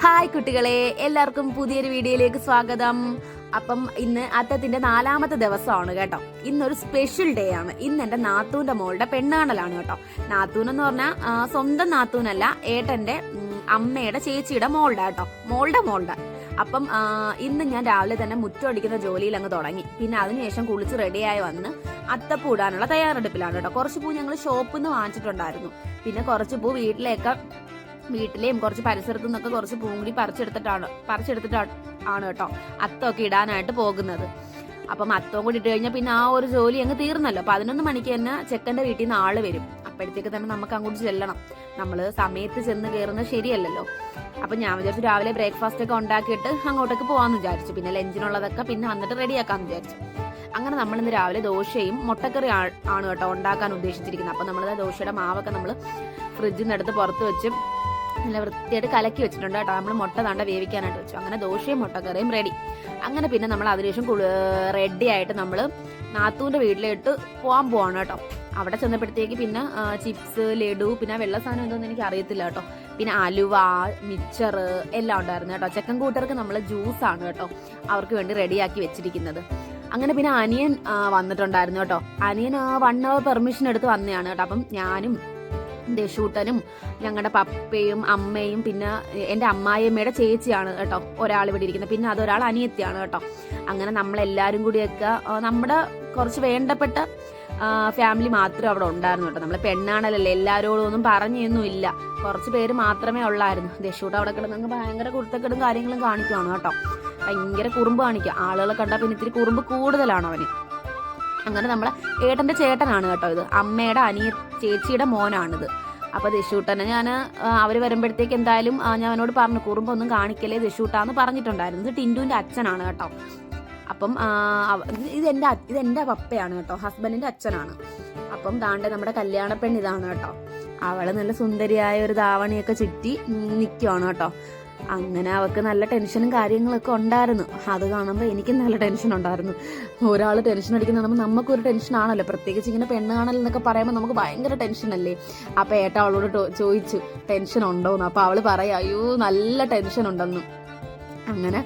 Hi കുട്ടികളെ, എല്ലാവർക്കും പുതിയൊരു വീഡിയോയിലേക്ക് സ്വാഗതം. അപ്പം ഇന്ന് അത്തത്തിന്റെ 4ാമത്തെ ദിവസമാണ് കേട്ടോ. ഇന്നൊരു സ്പെഷ്യൽ ഡേ ആണ്. ഇന്ന് എന്റെ നാത്തൂന്റെ മോളുടെ പെണ്ണാണലാണ് കേട്ടോ. നാത്തൂൻ എന്ന് പറഞ്ഞാൽ സ്വന്തം നാത്തൂനല്ല, ഏട്ടന്റെ അമ്മയുടെ ചേച്ചിയുടെ മോളുടെ കേട്ടോ, മോളുടെ. അപ്പം ഇന്ന് ഞാൻ രാവിലെ തന്നെ മുറ്റമടിക്കുന്ന ജോലിയിൽ അങ്ങ് തുടങ്ങി. പിന്നെ അതിനുശേഷം കുളിച്ച് റെഡിയായി വന്ന് അത്തപ്പൂ ഇടാനുള്ള തയ്യാറെടുപ്പിലാണ് കേട്ടോ. കുറച്ച് പൂ ഞങ്ങൾ ഷോപ്പിൽ നിന്ന് വാങ്ങിച്ചിട്ടുണ്ടായിരുന്നു. പിന്നെ കുറച്ച് പൂ വീട്ടിലെയും കുറച്ച് പരിസരത്തു നിന്നൊക്കെ കുറച്ച് പൂവും കൂടി പറിച്ചെടുത്തിട്ടാണ് കേട്ടോ അത്തമൊക്കെ ഇടാനായിട്ട് പോകുന്നത്. അപ്പം അത്തവും കൂടി ഇട്ട് കഴിഞ്ഞാൽ പിന്നെ ആ ഒരു ജോലി അങ്ങ് തീർന്നല്ലോ. 11 മണിക്ക് തന്നെ ചെക്കന്റെ വീട്ടിൽ നിന്ന് ആള് വരും. അപ്പോഴത്തേക്ക് തന്നെ നമുക്ക് അങ്ങോട്ട് ചെല്ലണം. നമ്മള് സമയത്ത് ചെന്ന് കയറുന്നത് ശരിയല്ലല്ലോ. അപ്പൊ ഞാൻ വിചാരിച്ചു രാവിലെ ബ്രേക്ക്ഫാസ്റ്റ് ഒക്കെ ഉണ്ടാക്കിയിട്ട് അങ്ങോട്ടേക്ക് പോകാന്ന് വിചാരിച്ചു. പിന്നെ ലഞ്ചിനുള്ളതൊക്കെ പിന്നെ വന്നിട്ട് റെഡിയാക്കാന്ന് വിചാരിച്ചു. അങ്ങനെ നമ്മൾ ഇന്ന് രാവിലെ ദോശയും മുട്ടക്കറി ആണ് കേട്ടോ ഉണ്ടാക്കാൻ ഉദ്ദേശിച്ചിരിക്കുന്നത്. അപ്പൊ നമ്മൾ ദോശയുടെ മാവൊക്കെ നമ്മൾ ഫ്രിഡ്ജിൽ നിന്ന് എടുത്ത് പുറത്ത് വെച്ച് നല്ല വൃത്തിയായിട്ട് കലക്കി വെച്ചിട്ടുണ്ട് കേട്ടോ. നമ്മൾ മുട്ട താണ്ട വേവിക്കാനായിട്ട് വെച്ചു. അങ്ങനെ ദോശയും മുട്ടക്കറിയും റെഡി. അങ്ങനെ പിന്നെ നമ്മൾ അതിനുശേഷം റെഡി ആയിട്ട് നമ്മൾ നാത്തൂന്റെ വീട്ടിലിട്ട് പോകാൻ പോവാണ് കേട്ടോ. അവിടെ ചെന്നപ്പോഴത്തേക്ക് പിന്നെ ചിപ്സ്, ലഡു, പിന്നെ വെള്ള സാധനം എന്തോന്നും എനിക്ക് അറിയത്തില്ല കേട്ടോ. പിന്നെ അലുവ, മിച്ചർ എല്ലാം ഉണ്ടായിരുന്നു കേട്ടോ. ചെക്കൻ കൂട്ടർക്ക് നമ്മൾ ജ്യൂസാണ് കേട്ടോ അവർക്ക് വേണ്ടി റെഡിയാക്കി വെച്ചിരിക്കുന്നത്. അങ്ങനെ പിന്നെ അനിയൻ വന്നിട്ടുണ്ടായിരുന്നു കേട്ടോ. അനിയൻ 1 hour പെർമിഷൻ എടുത്ത് വന്നതാണ് കേട്ടോ. അപ്പം ഞാനും ദേഷൂട്ടനും ഞങ്ങളുടെ പപ്പയും അമ്മയും പിന്നെ എൻ്റെ അമ്മായിയമ്മയുടെ ചേച്ചിയാണ് കേട്ടോ ഒരാൾ ഇവിടെ ഇരിക്കുന്നത്. പിന്നെ അതൊരാൾ അനിയത്തിയാണ് കേട്ടോ. അങ്ങനെ നമ്മളെല്ലാവരും കൂടിയൊക്കെ നമ്മുടെ കുറച്ച് വേണ്ടപ്പെട്ട ഫാമിലി മാത്രമേ അവിടെ ഉണ്ടായിരുന്നു കേട്ടോ. നമ്മൾ പെണ്ണാണല്ലേ, എല്ലാവരോടും ഒന്നും പറഞ്ഞൊന്നും ഇല്ല. കുറച്ച് പേര് മാത്രമേ ഉള്ളായിരുന്നു. ദേഷൂട്ട് അവിടെ കിടന്നെങ്കിൽ ഭയങ്കര കുരുത്തക്കെടും കാര്യങ്ങളും കാണിക്കുവാണ് കേട്ടോ. ഭയങ്കര കുറുമ്പ് കാണിക്കുക. ആളുകളെ കണ്ടാൽ പിന്നെ ഇത്തിരി കുറുമ്പ് കൂടുതലാണ് അവന്. അങ്ങനെ നമ്മളെ ഏട്ടന്റെ ചേട്ടനാണ് കേട്ടോ ഇത്. അമ്മയുടെ ചേച്ചിയുടെ മോനാണിത്. അപ്പൊ ദശൂട്ടനെ ഞാൻ അവര് വരുമ്പോഴത്തേക്ക് എന്തായാലും ഞാൻ അവനോട് പറഞ്ഞു കുറുമ്പൊന്നും കാണിക്കലേ ദശൂട്ടാന്ന് പറഞ്ഞിട്ടുണ്ടായിരുന്നു. ഇത് ടിൻഡുവിന്റെ അച്ഛനാണ് കേട്ടോ. അപ്പം ഇതെന്റെ പപ്പയാണ് കേട്ടോ, ഹസ്ബൻഡിന്റെ അച്ഛനാണ്. അപ്പം ദാണ്ടെ നമ്മുടെ കല്യാണ പെണ്ണ് ഇതാണ് കേട്ടോ. അവള് നല്ല സുന്ദരിയായ ഒരു ധാവണിയൊക്കെ ചുറ്റി നിൽക്കുവാണ് കേട്ടോ. അങ്ങനെ അവർക്ക് നല്ല ടെൻഷനും കാര്യങ്ങളൊക്കെ ഉണ്ടായിരുന്നു. അത് കാണുമ്പോൾ എനിക്കും നല്ല ടെൻഷൻ ഉണ്ടായിരുന്നു. ഒരാൾ ടെൻഷൻ അടിക്കുന്ന കാണുമ്പോൾ നമുക്കൊരു ടെൻഷനാണല്ലോ. പ്രത്യേകിച്ച് ഇങ്ങനെ പെണ്ണ് കാണലെന്നൊക്കെ പറയുമ്പോൾ നമുക്ക് ഭയങ്കര ടെൻഷനല്ലേ. അപ്പം ഏട്ട അവളോട് ചോദിച്ചു ടെൻഷൻ ഉണ്ടോന്ന്. അപ്പം അവള് പറയാ അയ്യോ നല്ല ടെൻഷൻ ഉണ്ടെന്ന്. അങ്ങനെ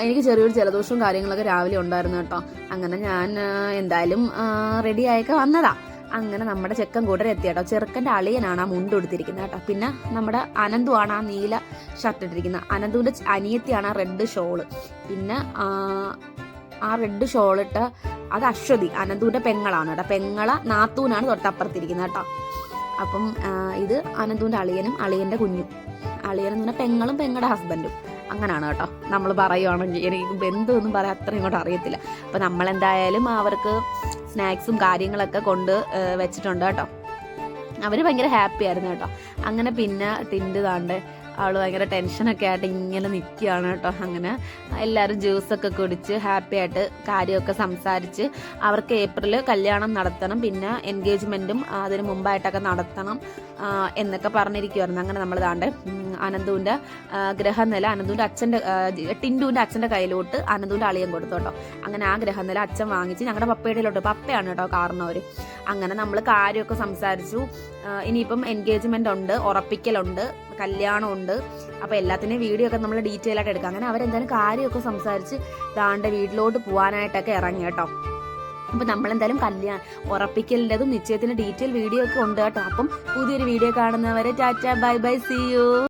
എനിക്ക് ചെറിയൊരു ജലദോഷവും കാര്യങ്ങളൊക്കെ രാവിലെ ഉണ്ടായിരുന്നു കേട്ടോ. അങ്ങനെ ഞാൻ എന്തായാലും റെഡി ആയൊക്കെ വന്നതാ. അങ്ങനെ നമ്മുടെ ചെക്കൻ കൂട്ടരെ എത്തി കേട്ടോ. ചെറുക്കൻ്റെ അളിയനാണ് ആ മുണ്ട് കൊടുത്തിരിക്കുന്നത് കേട്ടോ. പിന്നെ നമ്മുടെ അനന്തു ആണ് ആ നീല ഷർട്ട് ഇട്ടിരിക്കുന്നത്. അനന്തുവിൻ്റെ അനിയത്തിയാണ് ആ റെഡ് ഷോള്. പിന്നെ ആ റെഡ് ഷോളിട്ട് അത് അശ്വതി, അനന്തുവിൻ്റെ പെങ്ങളാണ് കേട്ടോ. പെങ്ങള നാത്തൂനാണ് തൊട്ടപ്പുറത്തിരിക്കുന്നത് കേട്ടോ. അപ്പം ഇത് അനന്തുവിൻ്റെ അളിയനും അളിയൻ്റെ കുഞ്ഞും. അളിയനെന്ന് പറഞ്ഞാൽ പെങ്ങളും പെങ്ങളുടെ ഹസ്ബൻഡും. അങ്ങനെയാണ് കേട്ടോ നമ്മൾ പറയുവാണെങ്കിൽ. എനിക്ക് ബന്ധമൊന്നും പറയാൻ അത്ര ഇങ്ങോട്ട് അറിയത്തില്ല. അപ്പം നമ്മളെന്തായാലും അവർക്ക് സ്നാക്സും കാര്യങ്ങളൊക്കെ കൊണ്ട് വെച്ചിട്ടുണ്ട് കേട്ടോ. അവർ ഭയങ്കര ഹാപ്പി ആയിരുന്നു കേട്ടോ. അങ്ങനെ പിന്നെ ടിൻഡു താണ്ട് അവൾ ഭയങ്കര ടെൻഷനൊക്കെ ആയിട്ട് ഇങ്ങനെ നിൽക്കുകയാണ് കേട്ടോ. അങ്ങനെ എല്ലാവരും ജ്യൂസൊക്കെ കുടിച്ച് ഹാപ്പി ആയിട്ട് കാര്യമൊക്കെ സംസാരിച്ച് അവർക്ക് ഏപ്രിൽ കല്യാണം നടത്തണം, പിന്നെ എൻഗേജ്മെൻറ്റും അതിന് മുമ്പായിട്ടൊക്കെ നടത്തണം എന്നൊക്കെ പറഞ്ഞിരിക്കുമായിരുന്നു. അങ്ങനെ നമ്മൾ താണ്ട് അനന്തുവിൻ്റെ ഗ്രഹനില ടിൻഡുവിൻ്റെ അച്ഛൻ്റെ കയ്യിലോട്ട് അനന്തുവിൻ്റെ അളിയൻ കൊടുത്തു കേട്ടോ. അങ്ങനെ ആ ഗ്രഹനില അച്ഛൻ വാങ്ങിച്ച് ഞങ്ങളുടെ പപ്പയുടെയിലോട്ട്, പപ്പയാണ് കേട്ടോ കാരണവർ. അങ്ങനെ നമ്മൾ കാര്യമൊക്കെ സംസാരിച്ചു. ഇനിയിപ്പം എൻഗേജ്മെൻ്റ് ഉണ്ട്, ഉറപ്പിക്കലുണ്ട്, കല്യാണമുണ്ട്. അപ്പോൾ എല്ലാത്തിൻ്റെയും വീഡിയോ ഒക്കെ നമ്മൾ ഡീറ്റെയിൽ ആയിട്ട് എടുക്കാം. അങ്ങനെ അവരെന്തായാലും കാര്യമൊക്കെ സംസാരിച്ച് ദാണ്ടെ വീട്ടിലോട്ട് പോകാനായിട്ടൊക്കെ ഇറങ്ങി കേട്ടോ. അപ്പം നമ്മളെന്തായാലും ഉറപ്പിക്കലിൻ്റെതും നിശ്ചയത്തിൻ്റെ ഡീറ്റെയിൽ വീഡിയോ ഒക്കെ ഉണ്ട് കേട്ടോ. അപ്പം പുതിയൊരു വീഡിയോ കാണുന്നവരെ tata bye bye, see U.